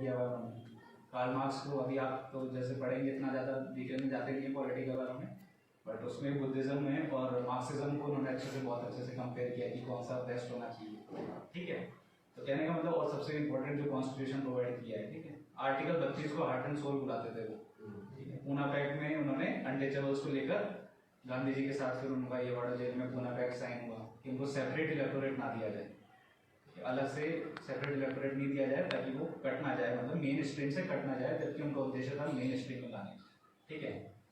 किया हुआ है उन्होंने। कार्ल मार्क्स को अभी आप तो जैसे पढ़ेंगे इतना ज़्यादा डिटेल में जाते नहीं है पॉलिटी के बारे में, बट उसमें बुद्धिज्म में और मार्क्सिज्म को उन्होंने अच्छे से बहुत अच्छे से कंपेयर किया कि कौन सा बेस्ट होना चाहिए। ठीक है, तो कहने का मतलब और सबसे इम्पोर्टेंट जो कॉन्स्टिट्यूशन प्रोवाइड किया है, ठीक है, आर्टिकल 32 को हार्ट एंड सोल बुलाते थे वो। ठीक है, पूना पैक्ट में उन्होंने अनटचेबल्स को लेकर गांधी जी के साथ फिर उनका ये वाला जेल में पूना पैक्ट साइन हुआ कि उनको सेपरेट इलेक्टोरेट ना दिया जाए, अलग से सेपरेट इलेक्टोरेट नहीं दिया जाए ताकि वो कट ना जाए, मतलब मेन स्ट्रीम से कट ना जाए, जबकि उनका उद्देश्य था मेन स्ट्रीम में लाने। ठीक है,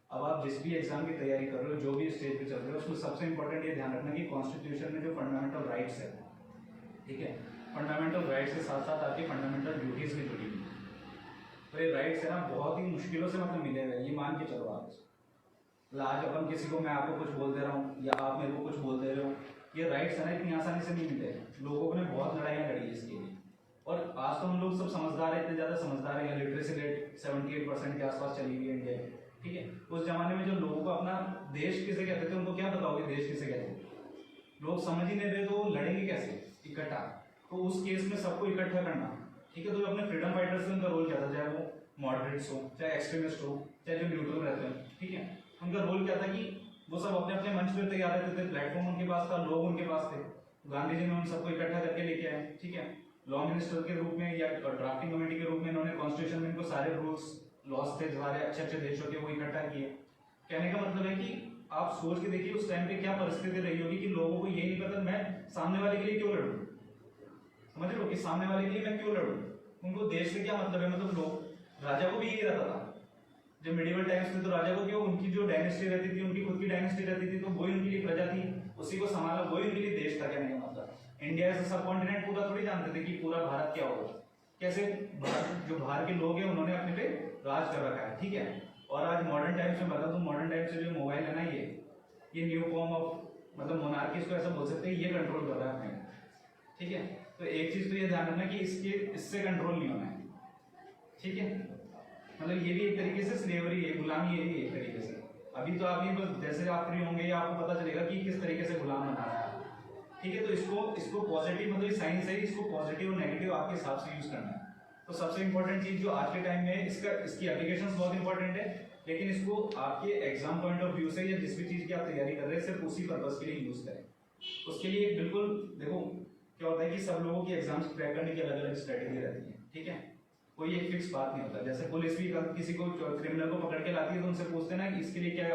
अब आप जिस भी एग्जाम की तैयारी कर रहे हो, जो भी स्टेज पे चल रहे हो, उसमें सबसे इंपॉर्टेंट ये ध्यान रखना कि कॉन्स्टिट्यूशन में जो फंडामेंटल राइट्स है, ठीक है, फंडामेंटल राइट्स के साथ साथ आपकी फंडामेंटल ड्यूटीज भी जुड़ी हुई है। तो ये राइट्स है ना बहुत ही मुश्किलों से मतलब मिले हुए, ये मान के चलो आप। आज अपन किसी को, मैं आपको कुछ बोल दे रहा हूँ या आप मेरे को कुछ बोल दे रहे हो, ये राइट्स है ना इतनी आसानी से नहीं मिलते। लोगों ने बहुत लड़ाइयाँ लड़ी है इसके लिए, और आज तो हम लोग सब समझदार है, इतने ज़्यादा समझदार है, लिटरेसी रेट 78% के आसपास चली हुई है इंडिया में। ठीक है, उस जमाने में जो लोगों को अपना देश किसे कहते थे, उनको क्या बताओगे देश किसे कहते थे? लोग समझ ही नहीं रहे तो लड़ेंगे कैसे इकट्ठा? तो उस केस में सबको इकट्ठा करना, ठीक है, तो अपने फ्रीडम फाइटर्स में उनका रोल क्या था, चाहे वो मॉडरेट्स हो, चाहे एक्सट्रीमिस्ट हो, चाहे जो न्यूट्रल रहते हैं, ठीक है, उनका रोल क्या था कि वो सब अपने अपने मंच पर तैयार रहते थे, प्लेटफॉर्म उनके पास था, लोग उनके पास थे। गांधी जी ने उन सबको इकट्ठा करके लेके आए। ठीक है, लॉ मिनिस्टर के रूप में या ड्राफ्टिंग कमेटी के रूप में इन्होंने कॉन्स्टिट्यूशन में इनको सारे रूल्स लॉस थे सारे अच्छे अच्छे देशों के वो इकट्ठा किए। कहने का मतलब है कि आप सोच के देखिए उस टाइम पे क्या परिस्थिति रही होगी कि लोगों को ये नहीं पता मैं सामने वाले के लिए क्यों लड़ूं। समझ रहे हो कि सामने वाले के लिए मैं क्यों लड़ूं? उनको देश से क्या मतलब है, मतलब लोग, राजा को भी यही रहता था। जब मिडिवल टाइम्स में तो राजा को क्यों, उनकी जो डायनेस्टी रहती थी, उनकी खुद की डायनेस्टी रहती थी, तो वही उनके लिए प्रजा थी, उसी को संभाला, वही उनके लिए देश था। कहने का मतलब इंडिया ऐसा सब कॉन्टिनेंट पूरा थोड़ी जानते थे कि पूरा भारत क्या होगा, कैसे जो बाहर के लोग हैं उन्होंने अपने पे राज कर रखा है। ठीक है, और आज मॉडर्न टाइम्स में बता दूं, मॉडर्न टाइम्स से जो मोबाइल है ना, ये न्यू फॉर्म ऑफ मतलब मोनार्की को ऐसा बोल सकते हैं, ये कंट्रोल कर रहा है अपने। ठीक है, तो एक चीज तो ये ध्यान रखना कि इससे कंट्रोल नहीं होना है। ठीक है, मतलब ये भी एक तरीके से स्लेवरी है, गुलामी है एक तरीके से। अभी तो आप बस जैसे आप फ्री होंगे या आपको पता चलेगा कि किस तरीके से गुलाम बना रहा है। ठीक है, तो इसको पॉजिटिव, मतलब साइंस है, इसको पॉजिटिव और नेगेटिव आपके हिसाब से यूज करना है। तो सबसे इंपॉर्टेंट चीज जो आज के टाइम में इसकी एप्लीकेशंस बहुत इंपॉर्टेंट है, लेकिन इसको आपके एग्जाम पॉइंट ऑफ व्यू से या जिस भी चीज की आप तैयारी कर रहे हैं सिर्फ उसी पर्पज के लिए यूज करें। उसके लिए बिल्कुल देखो क्या होता है कि सब लोगों की एग्जाम्स क्रैक करने की अलग अलग स्ट्रेटेजी रहती है। ठीक है, कोई एक फिक्स बात नहीं होता। जैसे पुलिस भी किसी को क्रिमिनल को पकड़ के लाती है तो उनसे पूछते ना कि इसके लिए क्या